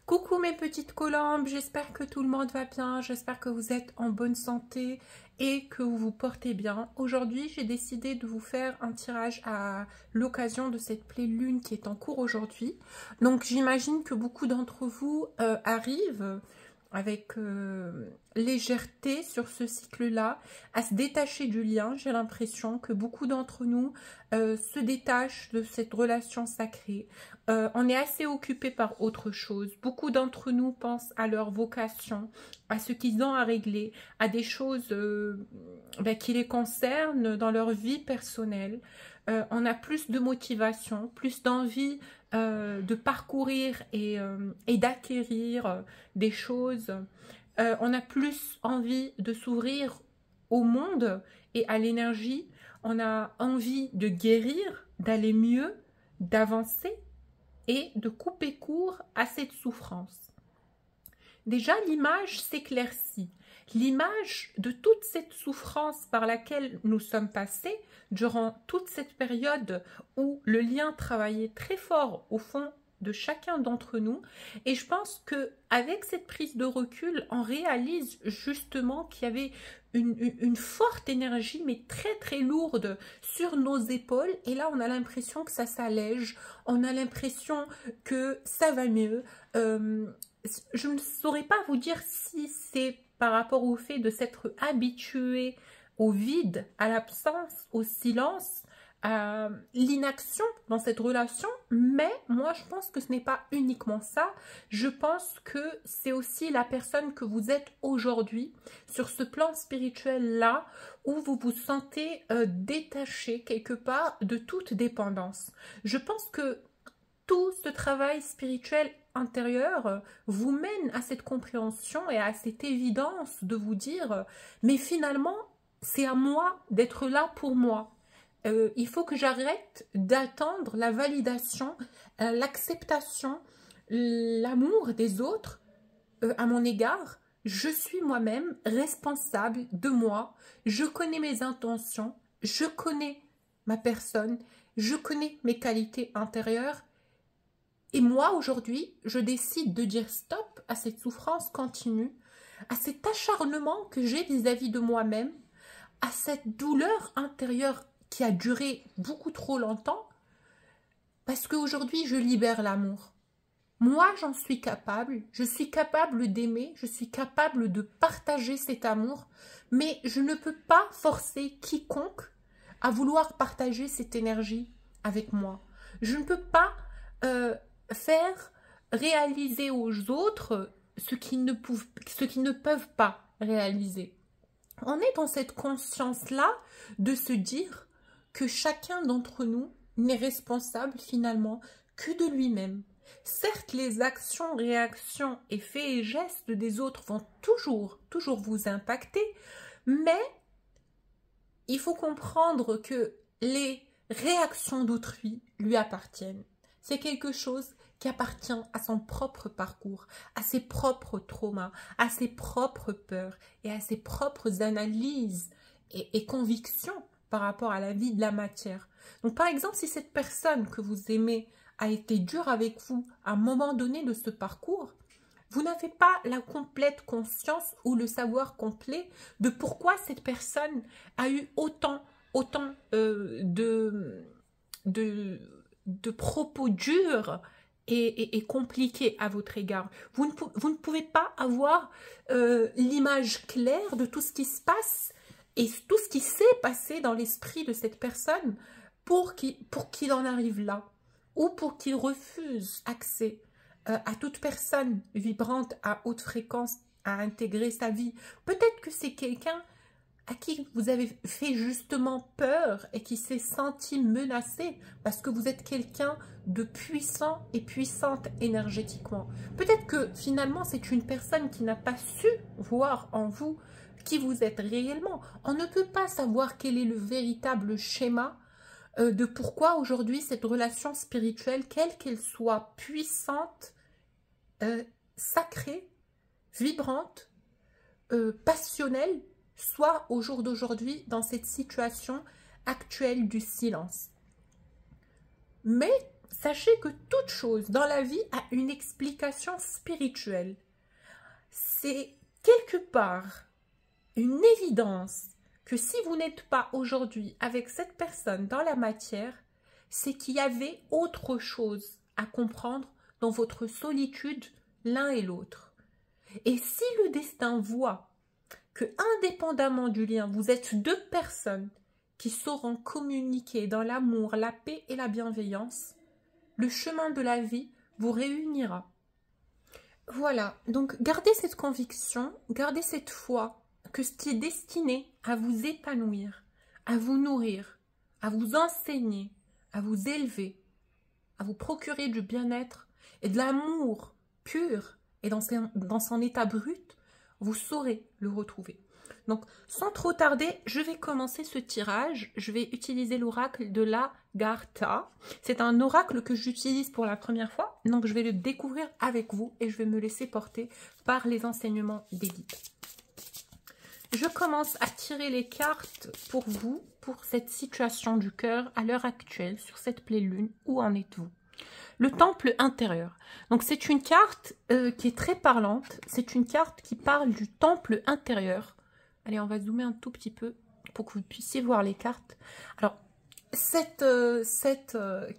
Coucou mes petites colombes, j'espère que tout le monde va bien, j'espère que vous êtes en bonne santé et que vous vous portez bien. Aujourd'hui, j'ai décidé de vous faire un tirage à l'occasion de cette pleine lune qui est en cours aujourd'hui. Donc j'imagine que beaucoup d'entre vous arrivent avec légèreté sur ce cycle-là, à se détacher du lien. J'ai l'impression que beaucoup d'entre nous se détachent de cette relation sacrée. On est assez occupé par autre chose. Beaucoup d'entre nous pensent à leur vocation, à ce qu'ils ont à régler, à des choses qui les concernent dans leur vie personnelle. On a plus de motivation, plus d'envie de parcourir et d'acquérir des choses. On a plus envie de s'ouvrir au monde et à l'énergie. On a envie de guérir, d'aller mieux, d'avancer et de couper court à cette souffrance. Déjà, l'image s'éclaircit. L'image de toute cette souffrance par laquelle nous sommes passés durant toute cette période où le lien travaillait très fort au fond de chacun d'entre nous. Et je pense qu'avec cette prise de recul, on réalise justement qu'il y avait une forte énergie, mais très très lourde sur nos épaules. Et là, on a l'impression que ça s'allège, on a l'impression que ça va mieux. Je ne saurais pas vous dire si c'est par rapport au fait de s'être habitué au vide, à l'absence, au silence, à l'inaction dans cette relation, mais moi je pense que ce n'est pas uniquement ça. Je pense que c'est aussi la personne que vous êtes aujourd'hui sur ce plan spirituel là où vous vous sentez détaché quelque part de toute dépendance. Je pense que tout ce travail spirituel intérieur vous mène à cette compréhension et à cette évidence de vous dire mais finalement c'est à moi d'être là pour moi. Il faut que j'arrête d'attendre la validation, l'acceptation, l'amour des autres à mon égard. Je suis moi-même responsable de moi, je connais mes intentions, je connais ma personne, je connais mes qualités intérieures. Et moi, aujourd'hui, je décide de dire stop à cette souffrance continue, à cet acharnement que j'ai vis-à-vis de moi-même, à cette douleur intérieure qui a duré beaucoup trop longtemps, parce qu'aujourd'hui, je libère l'amour. Moi, j'en suis capable, je suis capable d'aimer, je suis capable de partager cet amour, mais je ne peux pas forcer quiconque à vouloir partager cette énergie avec moi. Je ne peux pas faire réaliser aux autres ce qu'ils ne peuvent pas réaliser. On est dans cette conscience-là de se dire que chacun d'entre nous n'est responsable finalement que de lui-même. Certes, les actions, réactions et faits et gestes des autres vont toujours vous impacter, mais il faut comprendre que les réactions d'autrui lui appartiennent. C'est quelque chose qui appartient à son propre parcours, à ses propres traumas, à ses propres peurs et à ses propres analyses et convictions par rapport à la vie de la matière. Donc par exemple, si cette personne que vous aimez a été dure avec vous à un moment donné de ce parcours, vous n'avez pas la complète conscience ou le savoir complet de pourquoi cette personne a eu autant de propos durs et compliqués à votre égard. Vous ne pouvez pas avoir l'image claire de tout ce qui se passe et tout ce qui s'est passé dans l'esprit de cette personne pour qu'il en arrive là, ou pour qu'il refuse accès à toute personne vibrante à haute fréquence à intégrer sa vie. Peut-être que c'est quelqu'un à qui vous avez fait justement peur et qui s'est senti menacé parce que vous êtes quelqu'un de puissant et puissante énergétiquement. Peut-être que finalement c'est une personne qui n'a pas su voir en vous qui vous êtes réellement. On ne peut pas savoir quel est le véritable schéma de pourquoi aujourd'hui cette relation spirituelle, quelle qu'elle soit puissante, sacrée, vibrante, passionnelle, soit au jour d'aujourd'hui dans cette situation actuelle du silence. Mais sachez que toute chose dans la vie a une explication spirituelle. C'est quelque part une évidence que si vous n'êtes pas aujourd'hui avec cette personne dans la matière, c'est qu'il y avait autre chose à comprendre dans votre solitude l'un et l'autre. Et si le destin voit que, indépendamment du lien, vous êtes deux personnes qui sauront communiquer dans l'amour, la paix et la bienveillance, le chemin de la vie vous réunira. Voilà, donc gardez cette conviction, gardez cette foi que ce qui est destiné à vous épanouir, à vous nourrir, à vous enseigner, à vous élever, à vous procurer du bien-être et de l'amour pur et dans son état brut, vous saurez le retrouver. Donc, sans trop tarder, je vais commencer ce tirage. Je vais utiliser l'oracle de l'Agartha. C'est un oracle que j'utilise pour la première fois. Donc, je vais le découvrir avec vous et je vais me laisser porter par les enseignements des guides. Je commence à tirer les cartes pour vous, pour cette situation du cœur à l'heure actuelle, sur cette pleine lune. Où en êtes-vous? Le temple intérieur. Donc, c'est une carte qui est très parlante. C'est une carte qui parle du temple intérieur. Allez, on va zoomer un tout petit peu pour que vous puissiez voir les cartes. Alors, cette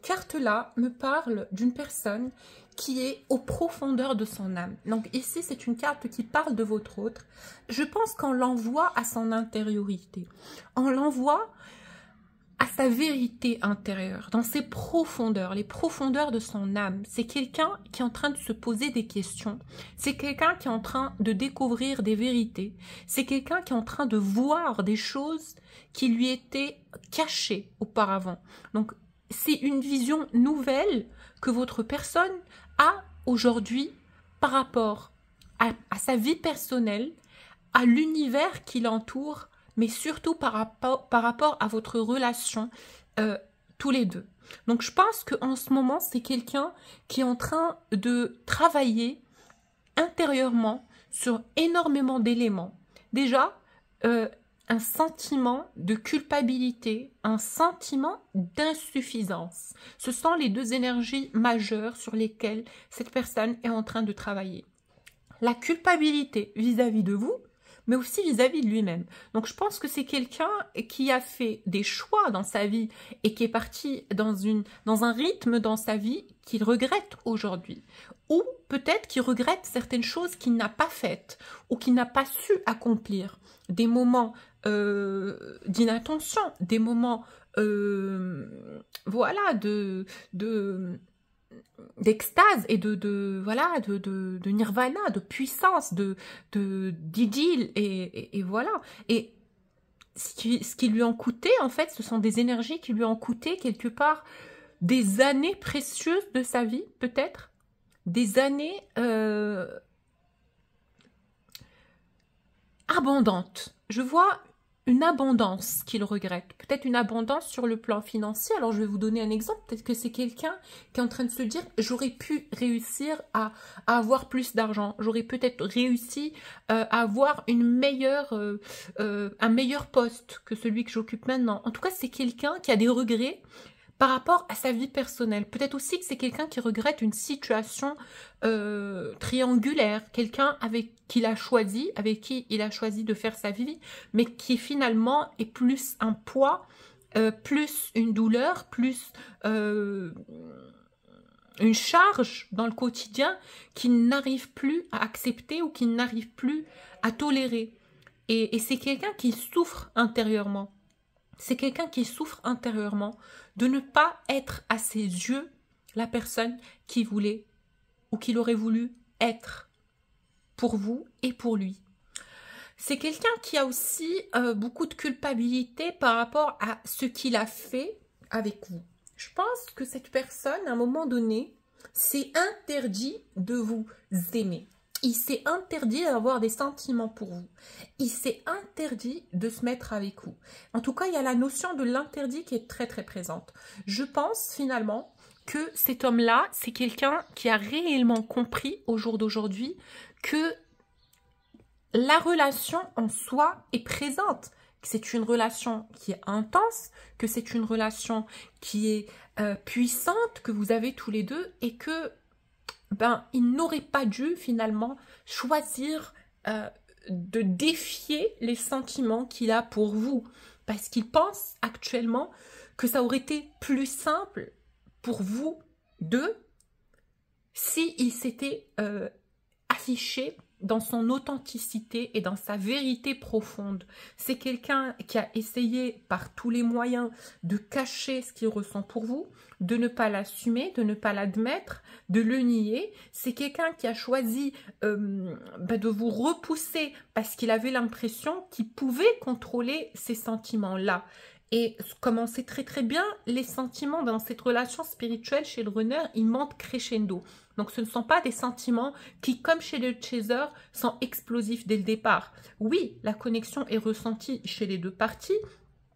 carte-là me parle d'une personne qui est aux profondeurs de son âme. Donc ici, c'est une carte qui parle de votre autre. Je pense qu'on l'envoie à son intériorité. On l'envoie à sa vérité intérieure, dans ses profondeurs, les profondeurs de son âme. C'est quelqu'un qui est en train de se poser des questions. C'est quelqu'un qui est en train de découvrir des vérités. C'est quelqu'un qui est en train de voir des choses qui lui étaient cachées auparavant. Donc, c'est une vision nouvelle que votre personne a aujourd'hui par rapport à sa vie personnelle, à l'univers qui l'entoure, mais surtout par rapport à votre relation tous les deux. Donc, je pense qu'en ce moment, c'est quelqu'un qui est en train de travailler intérieurement sur énormément d'éléments. Déjà, un sentiment de culpabilité, un sentiment d'insuffisance. Ce sont les deux énergies majeures sur lesquelles cette personne est en train de travailler. La culpabilité vis-à-vis de vous, mais aussi vis-à-vis de lui-même. Donc, je pense que c'est quelqu'un qui a fait des choix dans sa vie et qui est parti dans un rythme dans sa vie qu'il regrette aujourd'hui. Ou peut-être qu'il regrette certaines choses qu'il n'a pas faites ou qu'il n'a pas su accomplir. Des moments d'inattention, des moments voilà, d'extase et de nirvana, de puissance, d'idylle et voilà. Et ce qui lui ont coûté, en fait, ce sont des énergies qui lui ont coûté quelque part des années précieuses de sa vie, peut-être, des années abondantes. Je vois une abondance qu'il regrette, peut-être une abondance sur le plan financier. Alors, je vais vous donner un exemple. Peut-être que c'est quelqu'un qui est en train de se dire « J'aurais pu réussir à avoir plus d'argent. J'aurais peut-être réussi à avoir un meilleur poste que celui que j'occupe maintenant. » En tout cas, c'est quelqu'un qui a des regrets par rapport à sa vie personnelle. Peut-être aussi que c'est quelqu'un qui regrette une situation triangulaire, quelqu'un avec qui il a choisi de faire sa vie, mais qui finalement est plus un poids, plus une douleur, plus une charge dans le quotidien qu'il n'arrive plus à accepter ou qu'il n'arrive plus à tolérer. Et c'est quelqu'un qui souffre intérieurement. C'est quelqu'un qui souffre intérieurement de ne pas être à ses yeux la personne qu'il voulait ou qu'il aurait voulu être pour vous et pour lui. C'est quelqu'un qui a aussi beaucoup de culpabilité par rapport à ce qu'il a fait avec vous. Je pense que cette personne, à un moment donné, s'est interdit de vous aimer. Il s'est interdit d'avoir des sentiments pour vous. Il s'est interdit de se mettre avec vous. En tout cas, il y a la notion de l'interdit qui est très très présente. Je pense finalement que cet homme-là, c'est quelqu'un qui a réellement compris au jour d'aujourd'hui que la relation en soi est présente, que c'est une relation qui est intense, que c'est une relation qui est puissante, que vous avez tous les deux, et que il n'aurait pas dû finalement choisir de défier les sentiments qu'il a pour vous, parce qu'il pense actuellement que ça aurait été plus simple pour vous deux si il s'était affiché dans son authenticité et dans sa vérité profonde. C'est quelqu'un qui a essayé par tous les moyens de cacher ce qu'il ressent pour vous, de ne pas l'assumer, de ne pas l'admettre, de le nier. C'est quelqu'un qui a choisi de vous repousser parce qu'il avait l'impression qu'il pouvait contrôler ces sentiments-là. Et comme on sait très très bien, les sentiments dans cette relation spirituelle chez le runner, ils montent crescendo. Donc ce ne sont pas des sentiments qui, comme chez le chaser, sont explosifs dès le départ. Oui, la connexion est ressentie chez les deux parties,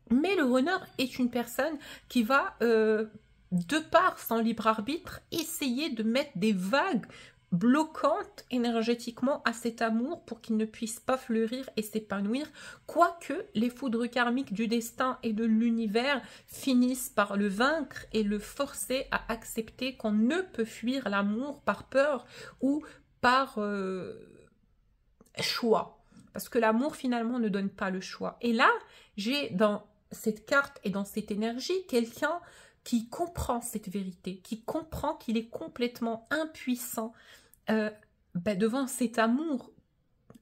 mais le runner est une personne qui va, de par son libre arbitre, essayer de mettre des vagues bloquante énergétiquement à cet amour pour qu'il ne puisse pas fleurir et s'épanouir, quoique les foudres karmiques du destin et de l'univers finissent par le vaincre et le forcer à accepter qu'on ne peut fuir l'amour par peur ou par choix. Parce que l'amour finalement ne donne pas le choix. Et là, j'ai dans cette carte et dans cette énergie quelqu'un qui comprend cette vérité, qui comprend qu'il est complètement impuissant devant cet amour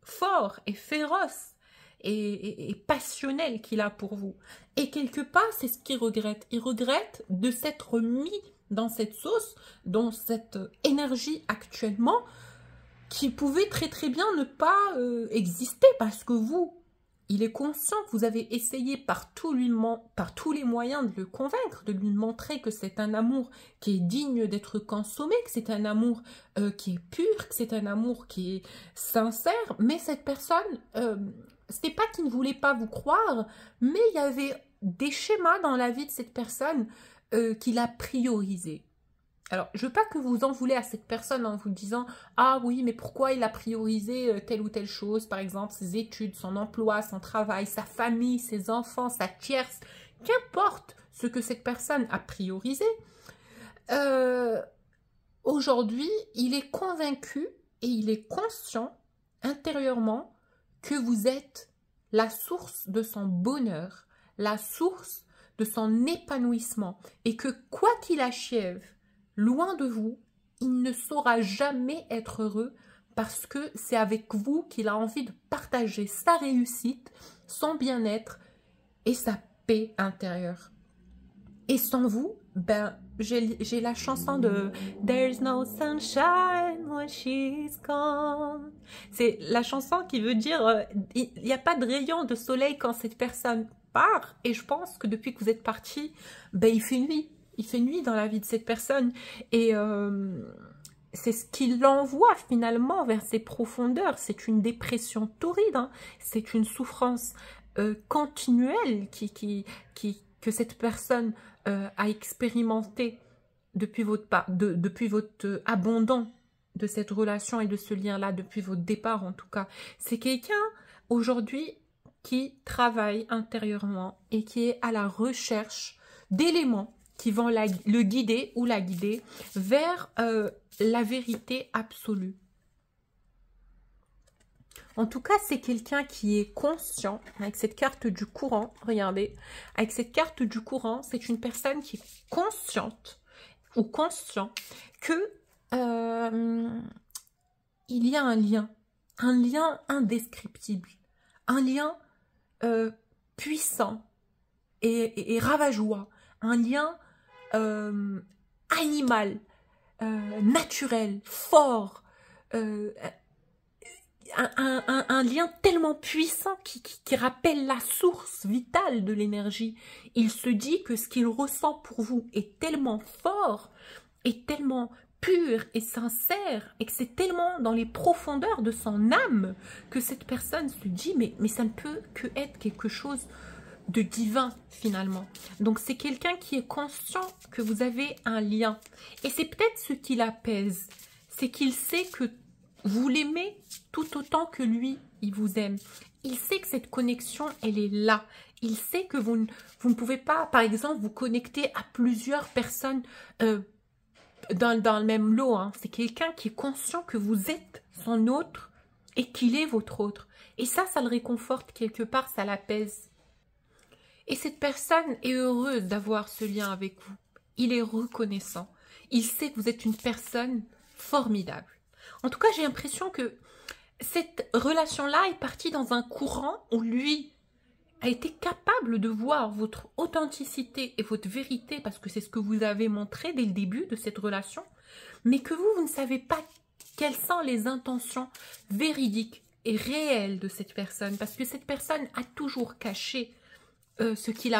fort et féroce et passionnel qu'il a pour vous. Et quelque part, c'est ce qu'il regrette. Il regrette de s'être mis dans cette sauce, dans cette énergie actuellement, qui pouvait très très bien ne pas exister parce que vous, il est conscient que vous avez essayé par tous les moyens de le convaincre, de lui montrer que c'est un amour qui est digne d'être consommé, que c'est un amour qui est pur, que c'est un amour qui est sincère. Mais cette personne, c'était pas qu'il ne voulait pas vous croire, mais il y avait des schémas dans la vie de cette personne qu'il a priorisés. Alors, je ne veux pas que vous en voulez à cette personne en vous disant « Ah oui, mais pourquoi il a priorisé telle ou telle chose, par exemple ses études, son emploi, son travail, sa famille, ses enfants, sa tierce, qu'importe ce que cette personne a priorisé. Aujourd'hui, il est convaincu et il est conscient intérieurement que vous êtes la source de son bonheur, la source de son épanouissement et que quoi qu'il achève, loin de vous, il ne saura jamais être heureux parce que c'est avec vous qu'il a envie de partager sa réussite, son bien-être et sa paix intérieure. Et sans vous, j'ai la chanson de There's no sunshine when she's gone. C'est la chanson qui veut dire il n'y a pas de rayon de soleil quand cette personne part. Et je pense que depuis que vous êtes parti, il fait nuit. Il fait nuit dans la vie de cette personne et c'est ce qui l'envoie finalement vers ses profondeurs. C'est une dépression torride, hein. C'est une souffrance continuelle que cette personne a expérimenté depuis votre abandon de cette relation et de ce lien-là, depuis votre départ en tout cas. C'est quelqu'un aujourd'hui qui travaille intérieurement et qui est à la recherche d'éléments qui vont le guider ou la guider vers la vérité absolue. En tout cas, c'est quelqu'un qui est conscient, avec cette carte du courant, regardez, avec cette carte du courant, c'est une personne qui est consciente ou conscient que il y a un lien indescriptible, un lien puissant et ravageois, un lien animal, naturel, fort, un lien tellement puissant qui rappelle la source vitale de l'énergie. Il se dit que ce qu'il ressent pour vous est tellement fort, est tellement pur et sincère, et que c'est tellement dans les profondeurs de son âme que cette personne se dit mais ça ne peut que être quelque chose de divin finalement. Donc c'est quelqu'un qui est conscient que vous avez un lien. Et c'est peut-être ce qui l'apaise. C'est qu'il sait que vous l'aimez tout autant que lui, il vous aime. Il sait que cette connexion, elle est là. Il sait que vous ne pouvez pas, par exemple, vous connecter à plusieurs personnes dans le même lot. Hein. C'est quelqu'un qui est conscient que vous êtes son autre et qu'il est votre autre. Et ça le réconforte quelque part, ça l'apaise. Et cette personne est heureuse d'avoir ce lien avec vous. Il est reconnaissant. Il sait que vous êtes une personne formidable. En tout cas, j'ai l'impression que cette relation-là est partie dans un courant où lui a été capable de voir votre authenticité et votre vérité, parce que c'est ce que vous avez montré dès le début de cette relation, mais que vous ne savez pas quelles sont les intentions véridiques et réelles de cette personne, parce que cette personne a toujours caché ce qu'il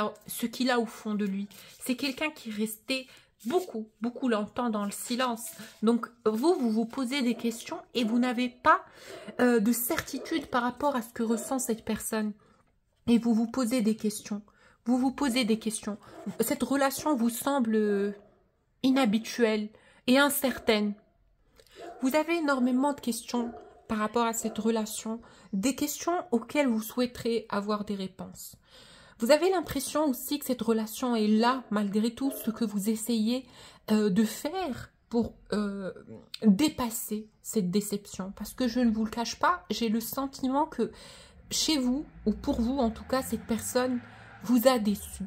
a au fond de lui. C'est quelqu'un qui est resté beaucoup longtemps dans le silence. Donc vous posez des questions et vous n'avez pas de certitude par rapport à ce que ressent cette personne. Et vous vous posez des questions. Vous vous posez des questions. Cette relation vous semble inhabituelle et incertaine. Vous avez énormément de questions par rapport à cette relation, des questions auxquelles vous souhaiterez avoir des réponses. Vous avez l'impression aussi que cette relation est là, malgré tout ce que vous essayez de faire pour dépasser cette déception. Parce que je ne vous le cache pas, j'ai le sentiment que chez vous, ou pour vous en tout cas, cette personne vous a déçu.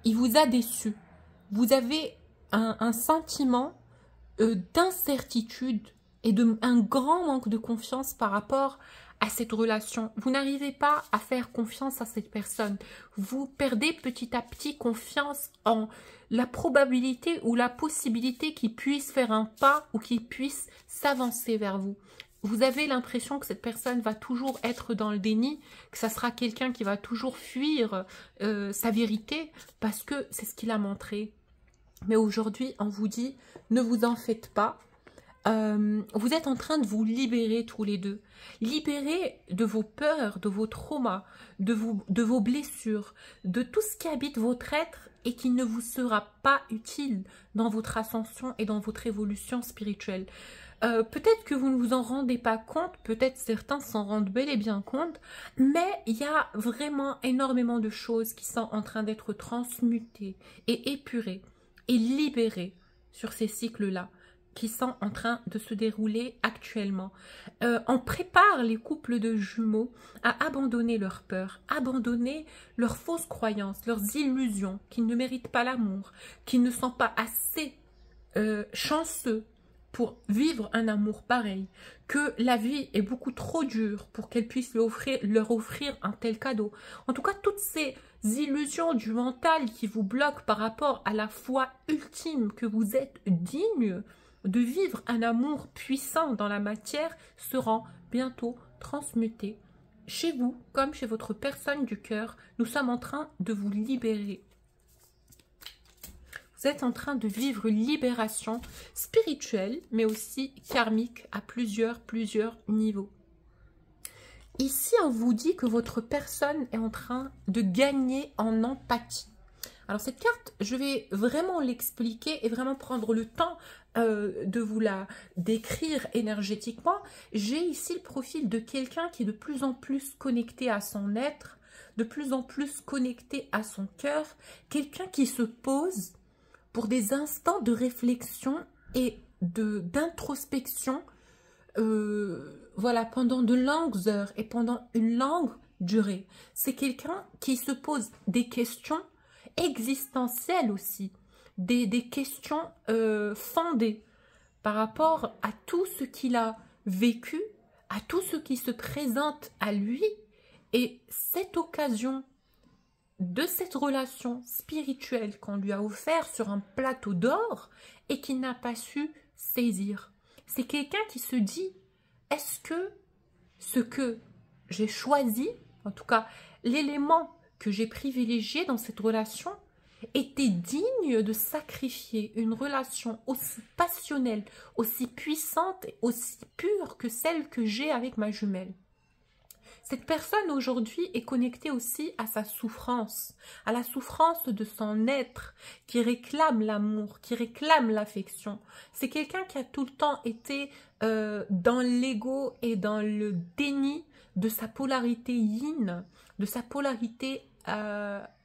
Il vous a déçu. Vous avez un sentiment d'incertitude et un grand manque de confiance par rapport à cette relation. Vous n'arrivez pas à faire confiance à cette personne. Vous perdez petit à petit confiance en la probabilité ou la possibilité qu'il puisse faire un pas ou qu'il puisse s'avancer vers vous. Vous avez l'impression que cette personne va toujours être dans le déni, que ça sera quelqu'un qui va toujours fuir sa vérité parce que c'est ce qu'il a montré. Mais aujourd'hui, on vous dit, ne vous en faites pas. Vous êtes en train de vous libérer tous les deux. Libérer de vos peurs, de vos traumas, de vos blessures, de tout ce qui habite votre être et qui ne vous sera pas utile dans votre ascension et dans votre évolution spirituelle. Peut-être que vous ne vous en rendez pas compte, peut-être certains s'en rendent bel et bien compte, mais il y a vraiment énormément de choses qui sont en train d'être transmutées et épurées et libérées sur ces cycles-là, qui sont en train de se dérouler actuellement. On prépare les couples de jumeaux à abandonner leurs peurs, abandonner leurs fausses croyances, leurs illusions, qu'ils ne méritent pas l'amour, qu'ils ne sont pas assez chanceux pour vivre un amour pareil, que la vie est beaucoup trop dure pour qu'elle puisse leur offrir un tel cadeau. En tout cas, toutes ces illusions du mental qui vous bloquent par rapport à la foi ultime que vous êtes digne de vivre un amour puissant dans la matière seront bientôt transmutées. Chez vous, comme chez votre personne du cœur, nous sommes en train de vous libérer. Vous êtes en train de vivre une libération spirituelle, mais aussi karmique à plusieurs niveaux. Ici, on vous dit que votre personne est en train de gagner en empathie. Alors cette carte, je vais vraiment l'expliquer et vraiment prendre le temps de vous la décrire énergétiquement. J'ai ici le profil de quelqu'un qui est de plus en plus connecté à son être, de plus en plus connecté à son cœur, quelqu'un qui se pose pour des instants de réflexion et d'introspection, voilà, pendant de longues heures et pendant une longue durée. C'est quelqu'un qui se pose des questions existentielles aussi, des questions fondées par rapport à tout ce qu'il a vécu, à tout ce qui se présente à lui, et cette occasion de cette relation spirituelle qu'on lui a offert sur un plateau d'or et qu'il n'a pas su saisir. C'est quelqu'un qui se dit, est-ce que ce que j'ai choisi, en tout cas l'élément que j'ai privilégié dans cette relation, était digne de sacrifier une relation aussi passionnelle, aussi puissante et aussi pure que celle que j'ai avec ma jumelle. Cette personne aujourd'hui est connectée aussi à sa souffrance, à la souffrance de son être, qui réclame l'amour, qui réclame l'affection. C'est quelqu'un qui a tout le temps été dans l'ego et dans le déni de sa polarité yin, de sa polarité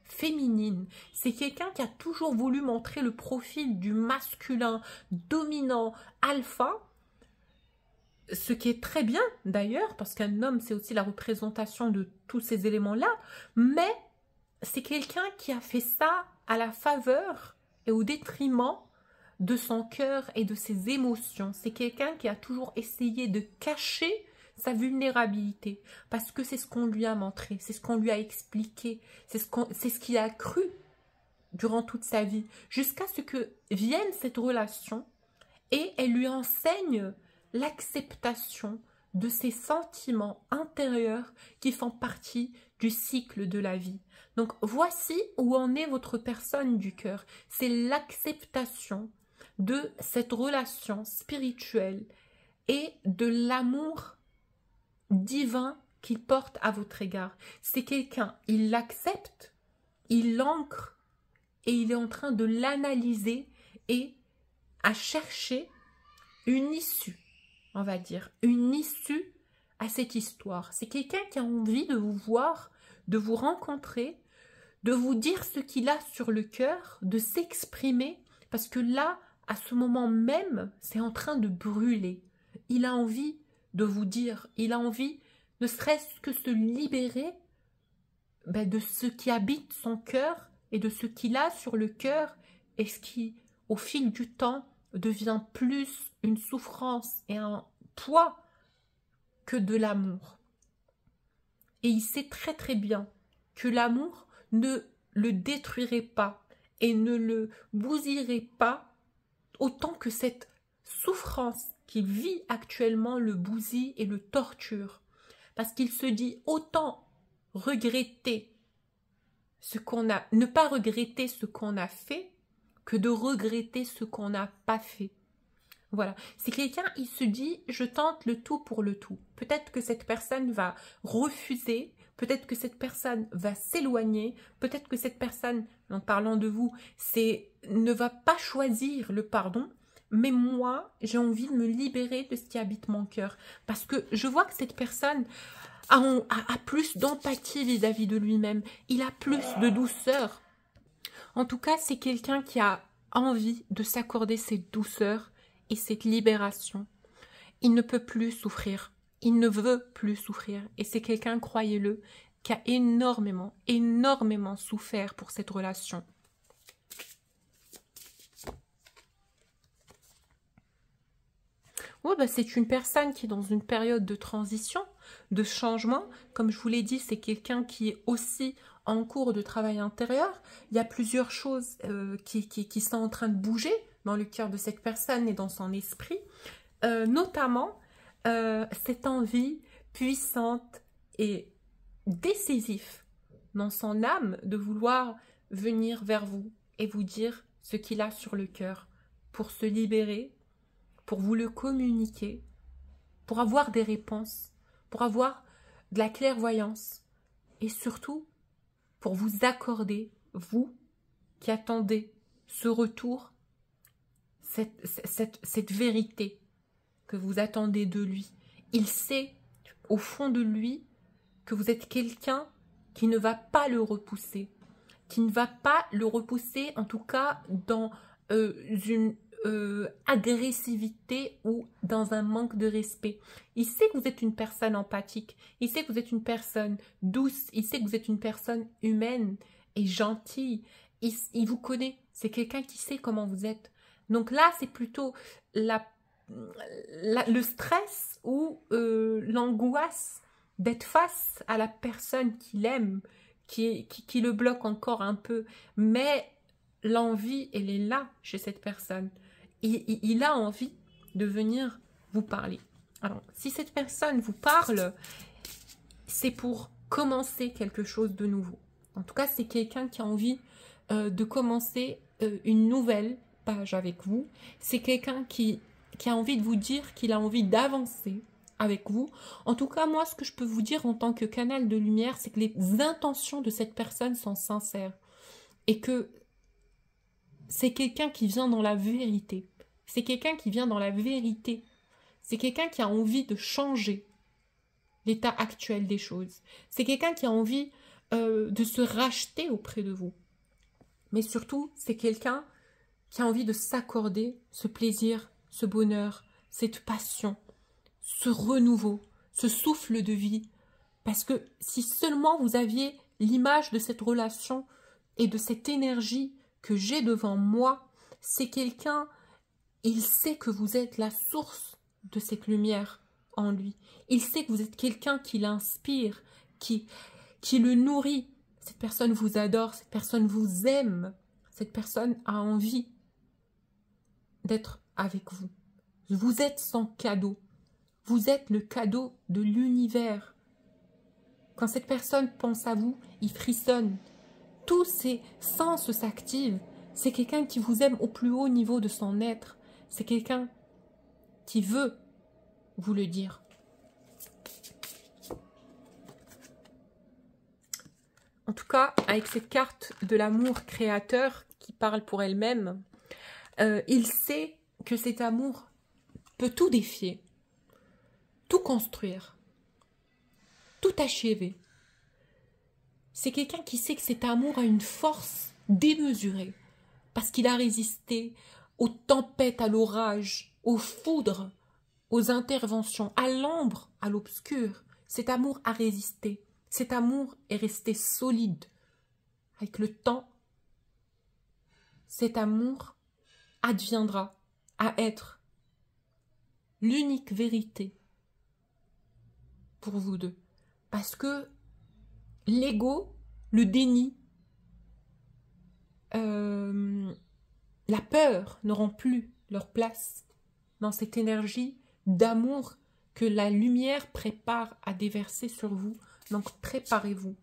féminine. C'est quelqu'un qui a toujours voulu montrer le profil du masculin dominant alpha, ce qui est très bien d'ailleurs, parce qu'un homme, c'est aussi la représentation de tous ces éléments-là, mais c'est quelqu'un qui a fait ça à la faveur et au détriment de son cœur et de ses émotions. C'est quelqu'un qui a toujours essayé de cacher sa vulnérabilité, parce que c'est ce qu'on lui a montré, c'est ce qu'on lui a expliqué, c'est ce qu'il a cru durant toute sa vie, jusqu'à ce que vienne cette relation et elle lui enseigne l'acceptation de ses sentiments intérieurs qui font partie du cycle de la vie. Donc voici où en est votre personne du cœur. C'est l'acceptation de cette relation spirituelle et de l'amour divin qu'il porte à votre égard. C'est quelqu'un, il l'accepte, il l'ancre et il est en train de l'analyser et à chercher une issue, on va dire, une issue à cette histoire. C'est quelqu'un qui a envie de vous voir, de vous rencontrer, de vous dire ce qu'il a sur le cœur, de s'exprimer, parce que là, à ce moment même, c'est en train de brûler. Il a envie de vous dire, il a envie, ne serait-ce que se libérer de ce qui habite son cœur et de ce qu'il a sur le cœur et ce qui, au fil du temps, devient plus une souffrance et un poids que de l'amour. Et il sait très très bien que l'amour ne le détruirait pas et ne le bousillerait pas autant que cette souffrance qu'il vit actuellement le bousille et le torture. Parce qu'il se dit autant regretter ce qu'on a, ne pas regretter ce qu'on a fait que de regretter ce qu'on n'a pas fait. Voilà, c'est quelqu'un, il se dit, je tente le tout pour le tout. Peut-être que cette personne va refuser, peut-être que cette personne va s'éloigner, peut-être que cette personne, en parlant de vous, ne va pas choisir le pardon, mais moi, j'ai envie de me libérer de ce qui habite mon cœur. Parce que je vois que cette personne a plus d'empathie vis-à-vis de lui-même, il a plus de douceur. En tout cas, c'est quelqu'un qui a envie de s'accorder cette douceur et cette libération. Il ne peut plus souffrir. Il ne veut plus souffrir. Et c'est quelqu'un, croyez-le, qui a énormément, énormément souffert pour cette relation. Ouais, c'est une personne qui est dans une période de transition, de changement. Comme je vous l'ai dit, c'est quelqu'un qui est aussi en cours de travail intérieur. Il y a plusieurs choses qui sont en train de bouger dans le cœur de cette personne et dans son esprit. Notamment, cette envie puissante et décisive dans son âme de vouloir venir vers vous et vous dire ce qu'il a sur le cœur pour se libérer, pour vous le communiquer, pour avoir des réponses, pour avoir de la clairvoyance et surtout pour vous accorder, vous qui attendez ce retour, cette vérité que vous attendez de lui. Il sait au fond de lui que vous êtes quelqu'un qui ne va pas le repousser, en tout cas dans une agressivité ou dans un manque de respect. Il sait que vous êtes une personne empathique, il sait que vous êtes une personne douce, il sait que vous êtes une personne humaine et gentille, il vous connaît, c'est quelqu'un qui sait comment vous êtes. Donc là, c'est plutôt le stress ou l'angoisse d'être face à la personne qu'il aime, qui le bloque encore un peu, mais l'envie, elle est là chez cette personne. Il a envie de venir vous parler. Alors, si cette personne vous parle, c'est pour commencer quelque chose de nouveau. En tout cas, c'est quelqu'un qui a envie de commencer une nouvelle page avec vous. C'est quelqu'un qui a envie de vous dire qu'il a envie d'avancer avec vous. En tout cas, moi, ce que je peux vous dire en tant que canal de lumière, c'est que les intentions de cette personne sont sincères. Et que c'est quelqu'un qui vient dans la vérité. C'est quelqu'un qui vient dans la vérité. C'est quelqu'un qui a envie de changer. l'état actuel des choses. C'est quelqu'un qui a envie de se racheter auprès de vous. Mais surtout, c'est quelqu'un qui a envie de s'accorder ce plaisir, ce bonheur, cette passion, ce renouveau, ce souffle de vie. Parce que si seulement vous aviez l'image de cette relation et de cette énergie que j'ai devant moi, c'est quelqu'un, il sait que vous êtes la source de cette lumière en lui. Il sait que vous êtes quelqu'un qui l'inspire, qui le nourrit. Cette personne vous adore, cette personne vous aime, cette personne a envie d'être avec vous. Vous êtes son cadeau. Vous êtes le cadeau de l'univers. Quand cette personne pense à vous, il frissonne. Tous ses sens s'activent. C'est quelqu'un qui vous aime au plus haut niveau de son être. C'est quelqu'un qui veut vous le dire. En tout cas, avec cette carte de l'amour créateur qui parle pour elle-même, il sait que cet amour peut tout défier, tout construire, tout achever. C'est quelqu'un qui sait que cet amour a une force démesurée, parce qu'il a résisté aux tempêtes, à l'orage, aux foudres, aux interventions, à l'ombre, à l'obscur. Cet amour a résisté. Cet amour est resté solide. Avec le temps, cet amour adviendra à être l'unique vérité pour vous deux. Parce que l'ego, le déni, la peur n'auront plus leur place dans cette énergie d'amour que la lumière prépare à déverser sur vous. Donc préparez-vous.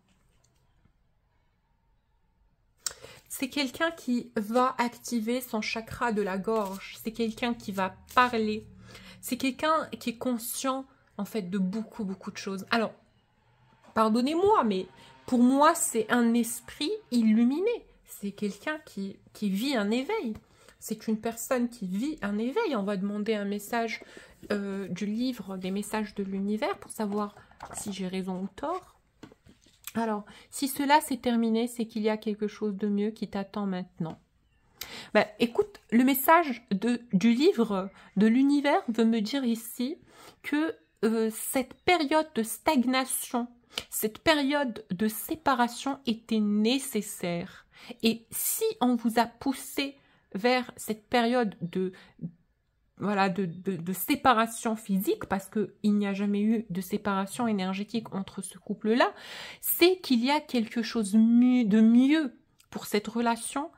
C'est quelqu'un qui va activer son chakra de la gorge. C'est quelqu'un qui va parler. C'est quelqu'un qui est conscient en fait de beaucoup de choses. Alors, pardonnez-moi, mais pour moi, c'est un esprit illuminé. C'est quelqu'un qui vit un éveil. C'est une personne qui vit un éveil. On va demander un message du livre des messages de l'univers pour savoir si j'ai raison ou tort. Alors, si cela s'est terminé, c'est qu'il y a quelque chose de mieux qui t'attend maintenant. Ben, écoute, le message du livre de l'univers veut me dire ici que cette période de stagnation, cette période de séparation était nécessaire. Et si on vous a poussé vers cette période de séparation physique, parce qu'il n'y a jamais eu de séparation énergétique entre ce couple-là, c'est qu'il y a quelque chose de mieux pour cette relation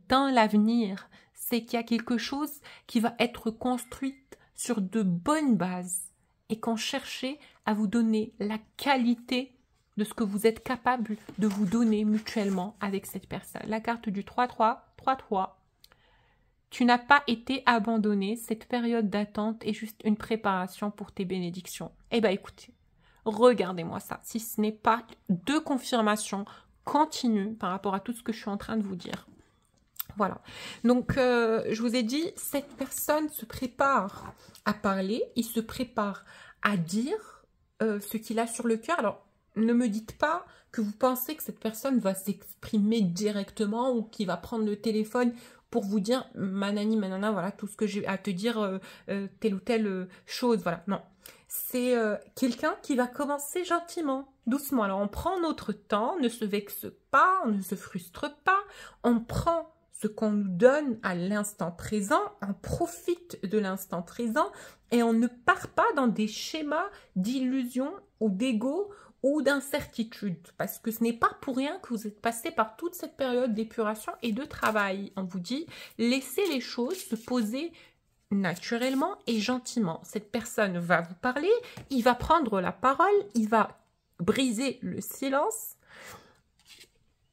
dans l'avenir. C'est qu'il y a quelque chose qui va être construite sur de bonnes bases et qu'on cherchait à vous donner la qualité de ce que vous êtes capable de vous donner mutuellement avec cette personne. La carte du 3-3, 3-3. Tu n'as pas été abandonné. Cette période d'attente est juste une préparation pour tes bénédictions. Eh bien, écoutez, regardez-moi ça. Si ce n'est pas de confirmation continue par rapport à tout ce que je suis en train de vous dire. Voilà. Donc, je vous ai dit, cette personne se prépare à parler. Il se prépare à dire ce qu'il a sur le cœur. Alors, ne me dites pas que vous pensez que cette personne va s'exprimer directement ou qu'il va prendre le téléphone pour vous dire manani manana, voilà tout ce que j'ai à te dire, telle ou telle chose, voilà. Non, c'est quelqu'un qui va commencer gentiment, doucement. Alors on prend notre temps, ne se vexe pas, on ne se frustre pas, on prend ce qu'on nous donne à l'instant présent, on profite de l'instant présent et on ne part pas dans des schémas d'illusion ou d'ego ou d'incertitude, parce que ce n'est pas pour rien que vous êtes passé par toute cette période d'épuration et de travail. On vous dit, laissez les choses se poser naturellement et gentiment. Cette personne va vous parler, il va prendre la parole, il va briser le silence,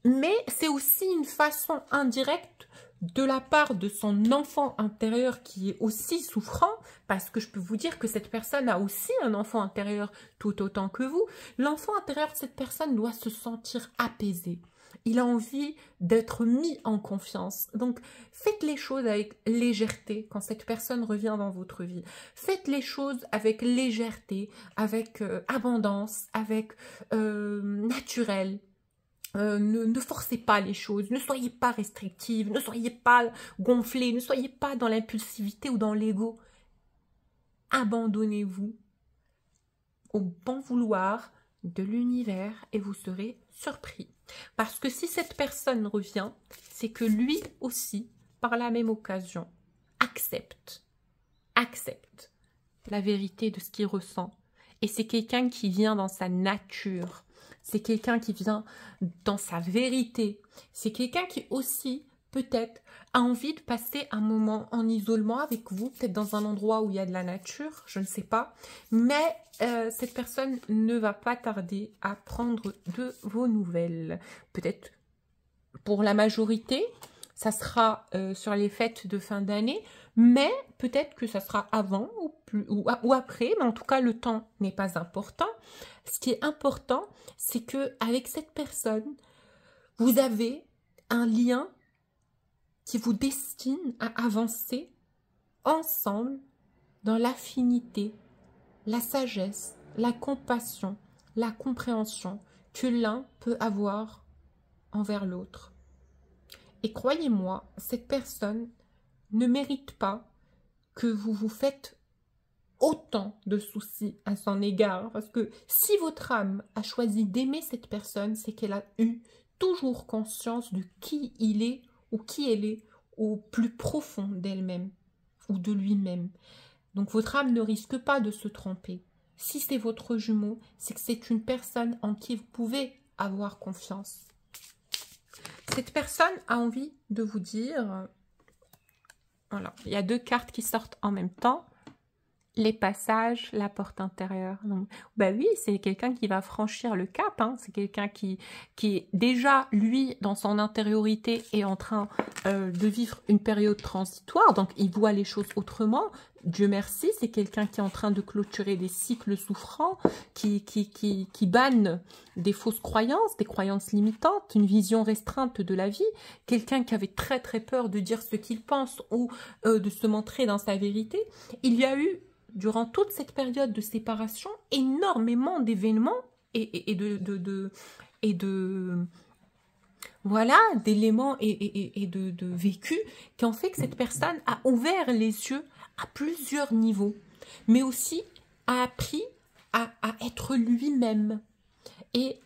mais c'est aussi une façon indirecte de la part de son enfant intérieur qui est aussi souffrant, parce que je peux vous dire que cette personne a aussi un enfant intérieur tout autant que vous. L'enfant intérieur de cette personne doit se sentir apaisé. il a envie d'être mis en confiance. Donc, faites les choses avec légèreté quand cette personne revient dans votre vie. Faites les choses avec légèreté, avec abondance, avec naturel. Ne forcez pas les choses, ne soyez pas restrictive, ne soyez pas gonflée, ne soyez pas dans l'impulsivité ou dans l'ego. Abandonnez-vous au bon vouloir de l'univers et vous serez surpris. Parce que si cette personne revient, c'est que lui aussi, par la même occasion, accepte la vérité de ce qu'il ressent. Et c'est quelqu'un qui vient dans sa nature. C'est quelqu'un qui vient dans sa vérité. C'est quelqu'un qui aussi, peut-être, a envie de passer un moment en isolement avec vous, peut-être dans un endroit où il y a de la nature, je ne sais pas. Mais cette personne ne va pas tarder à prendre de vos nouvelles. Peut-être pour la majorité, ça sera sur les fêtes de fin d'année, mais peut-être que ça sera avant ou après, mais en tout cas, le temps n'est pas important. Ce qui est important, c'est que avec cette personne, vous avez un lien qui vous destine à avancer ensemble dans l'affinité, la sagesse, la compassion, la compréhension que l'un peut avoir envers l'autre. Et croyez-moi, cette personne ne mérite pas que vous vous faites autant de soucis à son égard. Parce que si votre âme a choisi d'aimer cette personne, c'est qu'elle a eu toujours conscience de qui il est ou qui elle est au plus profond d'elle-même ou de lui-même. Donc votre âme ne risque pas de se tromper. Si c'est votre jumeau, c'est que c'est une personne en qui vous pouvez avoir confiance. Cette personne a envie de vous dire, voilà, il y a deux cartes qui sortent en même temps, les passages, la porte intérieure. Donc, bah oui, c'est quelqu'un qui va franchir le cap, hein. C'est quelqu'un qui est déjà, lui, dans son intériorité, est en train de vivre une période transitoire, donc il voit les choses autrement. Dieu merci, c'est quelqu'un qui est en train de clôturer des cycles souffrants, qui banne des fausses croyances, des croyances limitantes, une vision restreinte de la vie. Quelqu'un qui avait très très peur de dire ce qu'il pense ou de se montrer dans sa vérité. Il y a eu, durant toute cette période de séparation, énormément d'événements et voilà, d'éléments et de vécus qui ont fait que cette personne a ouvert les yeux à plusieurs niveaux, mais aussi a appris à être lui-même. Et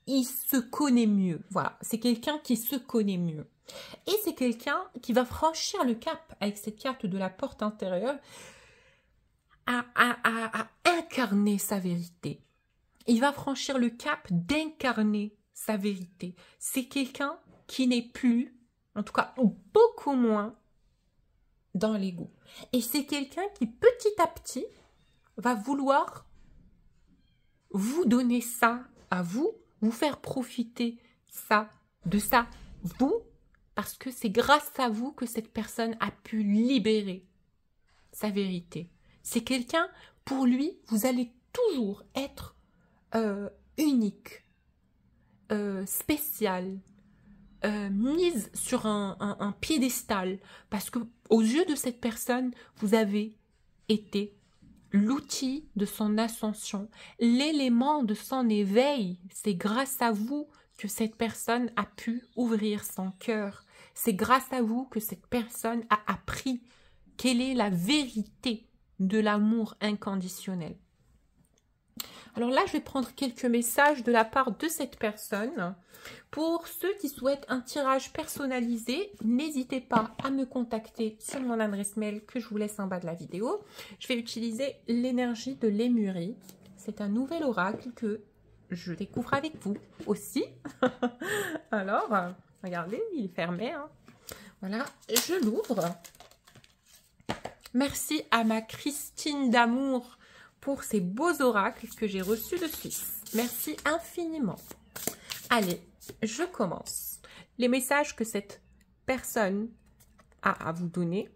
il se connaît mieux. Voilà, c'est quelqu'un qui se connaît mieux. Et c'est quelqu'un qui va franchir le cap avec cette carte de la porte intérieure à incarner sa vérité. Il va franchir le cap d'incarner sa vérité. C'est quelqu'un qui n'est plus, en tout cas beaucoup moins, dans l'ego. Et c'est quelqu'un qui petit à petit va vouloir vous donner ça à vous, vous faire profiter de ça, vous, parce que c'est grâce à vous que cette personne a pu libérer sa vérité. C'est quelqu'un, pour lui, vous allez toujours être unique, spécial, mise sur un piédestal, parce que aux yeux de cette personne, vous avez été l'outil de son ascension, l'élément de son éveil. C'est grâce à vous que cette personne a pu ouvrir son cœur. C'est grâce à vous que cette personne a appris quelle est la vérité de l'amour inconditionnel. Alors là, je vais prendre quelques messages de la part de cette personne. Pour ceux qui souhaitent un tirage personnalisé, n'hésitez pas à me contacter sur mon adresse mail que je vous laisse en bas de la vidéo. Je vais utiliser l'énergie de Lémurie. C'est un nouvel oracle que je découvre avec vous aussi. Alors, regardez, il est fermé, hein. Voilà, je l'ouvre. Merci à ma Christine d'amour pour ces beaux oracles que j'ai reçus de Suisse. Merci infiniment. Allez, je commence. Les messages que cette personne a à vous donner.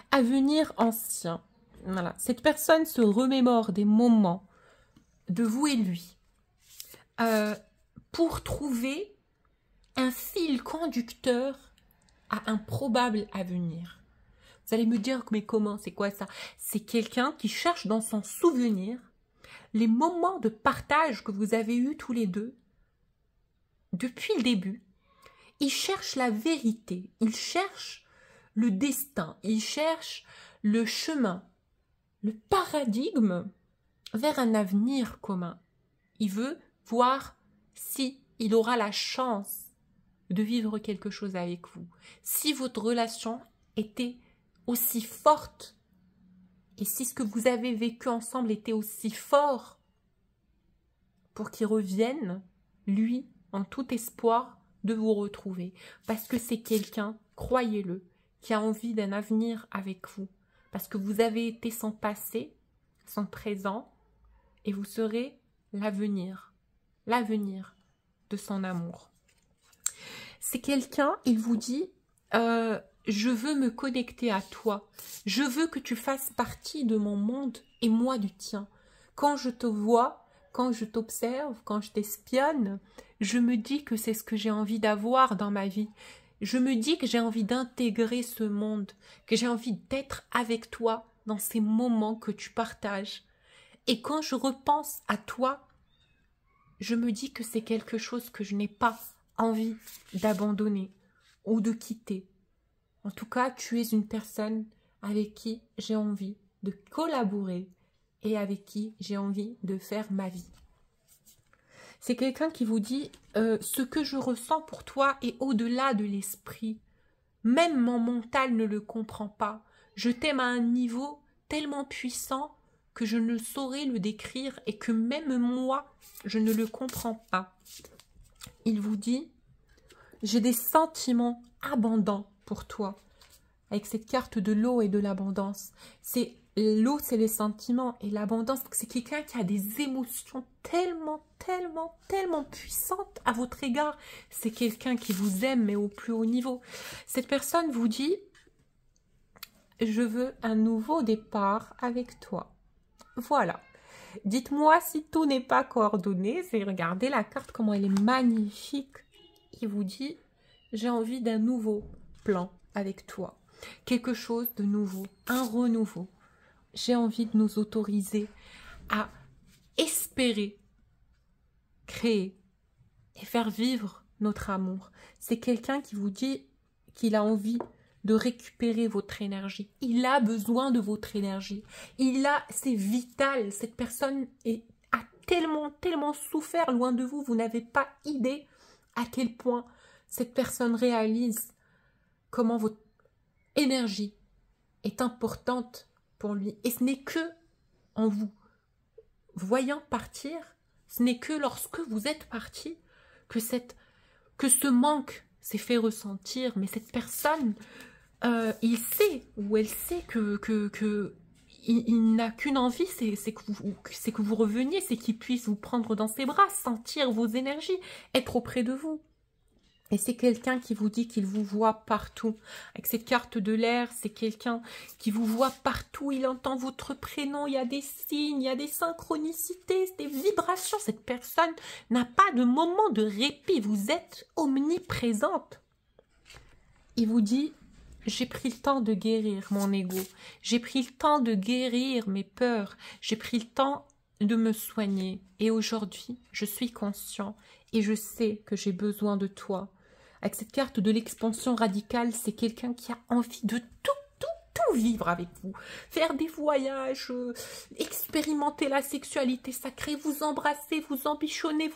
Avenir ancien. Voilà. Cette personne se remémore des moments de vous et lui pour trouver un fil conducteur à un probable avenir. Vous allez me dire, mais comment, c'est quoi ça? C'est quelqu'un qui cherche dans son souvenir les moments de partage que vous avez eus tous les deux depuis le début. Il cherche la vérité, il cherche le destin, il cherche le chemin, le paradigme vers un avenir commun. Il veut voir si il aura la chance de vivre quelque chose avec vous. Si votre relation était aussi forte et si ce que vous avez vécu ensemble était aussi fort pour qu'il revienne, lui, en tout espoir de vous retrouver. Parce que c'est quelqu'un, croyez-le, qui a envie d'un avenir avec vous. Parce que vous avez été son passé, son présent, et vous serez l'avenir de son amour. C'est quelqu'un, il vous dit, je veux me connecter à toi, je veux que tu fasses partie de mon monde et moi du tien. Quand je te vois, quand je t'observe, quand je t'espionne, je me dis que c'est ce que j'ai envie d'avoir dans ma vie. Je me dis que j'ai envie d'intégrer ce monde, que j'ai envie d'être avec toi dans ces moments que tu partages. Et quand je repense à toi, je me dis que c'est quelque chose que je n'ai pas envie d'abandonner ou de quitter. En tout cas, tu es une personne avec qui j'ai envie de collaborer et avec qui j'ai envie de faire ma vie. C'est quelqu'un qui vous dit ce que je ressens pour toi est au-delà de l'esprit. Même mon mental ne le comprend pas. Je t'aime à un niveau tellement puissant que je ne saurais le décrire et que même moi, je ne le comprends pas. Il vous dit, j'ai des sentiments abondants pour toi. Avec cette carte de l'eau et de l'abondance. L'eau, c'est les sentiments et l'abondance, c'est quelqu'un qui a des émotions tellement puissantes à votre égard. C'est quelqu'un qui vous aime, mais au plus haut niveau. Cette personne vous dit, je veux un nouveau départ avec toi. Voilà. Dites-moi si tout n'est pas coordonné. Regardez la carte, comment elle est magnifique. Il vous dit, j'ai envie d'un nouveau plan avec toi. Quelque chose de nouveau, un renouveau. J'ai envie de nous autoriser à espérer, créer et faire vivre notre amour. C'est quelqu'un qui vous dit qu'il a envie de récupérer votre énergie. Il a besoin de votre énergie. C'est vital. Cette personne a tellement souffert loin de vous. Vous n'avez pas idée à quel point cette personne réalise comment votre énergie est importante pour lui. Et ce n'est que en vous voyant partir, ce n'est que lorsque vous êtes parti que ce manque s'est fait ressentir. Mais cette personne, il sait ou elle sait il n'a qu'une envie, c'est que vous reveniez, c'est qu'il puisse vous prendre dans ses bras, sentir vos énergies, être auprès de vous. Et c'est quelqu'un qui vous dit qu'il vous voit partout. Avec cette carte de l'air, c'est quelqu'un qui vous voit partout. Il entend votre prénom, il y a des signes, il y a des synchronicités, des vibrations. Cette personne n'a pas de moment de répit. Vous êtes omniprésente. Il vous dit, j'ai pris le temps de guérir mon ego. J'ai pris le temps de guérir mes peurs. J'ai pris le temps de me soigner. Et aujourd'hui, je suis conscient et je sais que j'ai besoin de toi. Avec cette carte de l'expansion radicale, c'est quelqu'un qui a envie de tout vivre avec vous. Faire des voyages, expérimenter la sexualité sacrée, vous embrasser, vous ambichonner.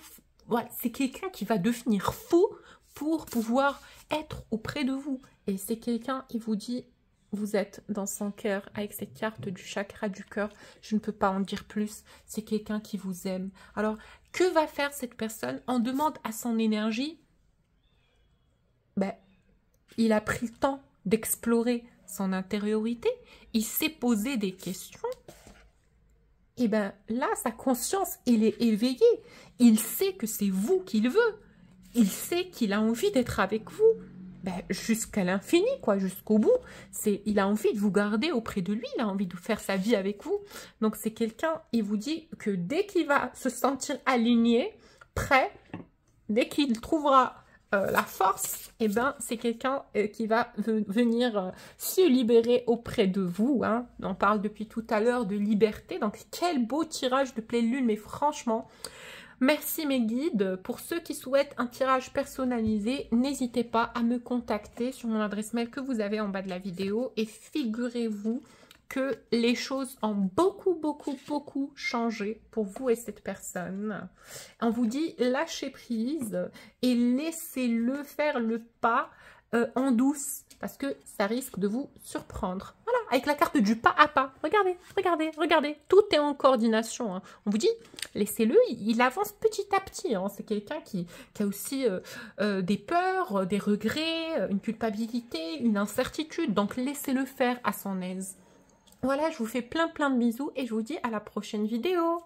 Voilà, c'est quelqu'un qui va devenir fou pour pouvoir être auprès de vous. Et c'est quelqu'un, il vous dit, vous êtes dans son cœur avec cette carte du chakra du cœur. Je ne peux pas en dire plus. C'est quelqu'un qui vous aime. Alors, que va faire cette personne? On demande à son énergie. Il a pris le temps d'explorer son intériorité. Il s'est posé des questions. Et là, sa conscience, elle est éveillée. Il sait que c'est vous qu'il veut. Il sait qu'il a envie d'être avec vous. Jusqu'à l'infini, quoi, jusqu'au bout. Il a envie de vous garder auprès de lui, il a envie de faire sa vie avec vous. Donc c'est quelqu'un, il vous dit que dès qu'il va se sentir aligné, prêt, dès qu'il trouvera la force, eh ben, c'est quelqu'un qui va venir se libérer auprès de vous. Hein. On parle depuis tout à l'heure de liberté. Donc, quel beau tirage de pleine lune, mais franchement, merci mes guides. Pour ceux qui souhaitent un tirage personnalisé, n'hésitez pas à me contacter sur mon adresse mail que vous avez en bas de la vidéo. Et figurez-vous que les choses ont beaucoup changé pour vous et cette personne. On vous dit lâchez prise et laissez-le faire le pas en douce parce que ça risque de vous surprendre. Voilà, avec la carte du pas à pas. Regardez, regardez, regardez. Tout est en coordination. Hein. On vous dit, laissez-le, il avance petit à petit. Hein. C'est quelqu'un qui a aussi des peurs, des regrets, une culpabilité, une incertitude. Donc, laissez-le faire à son aise. Voilà, je vous fais plein de bisous et je vous dis à la prochaine vidéo.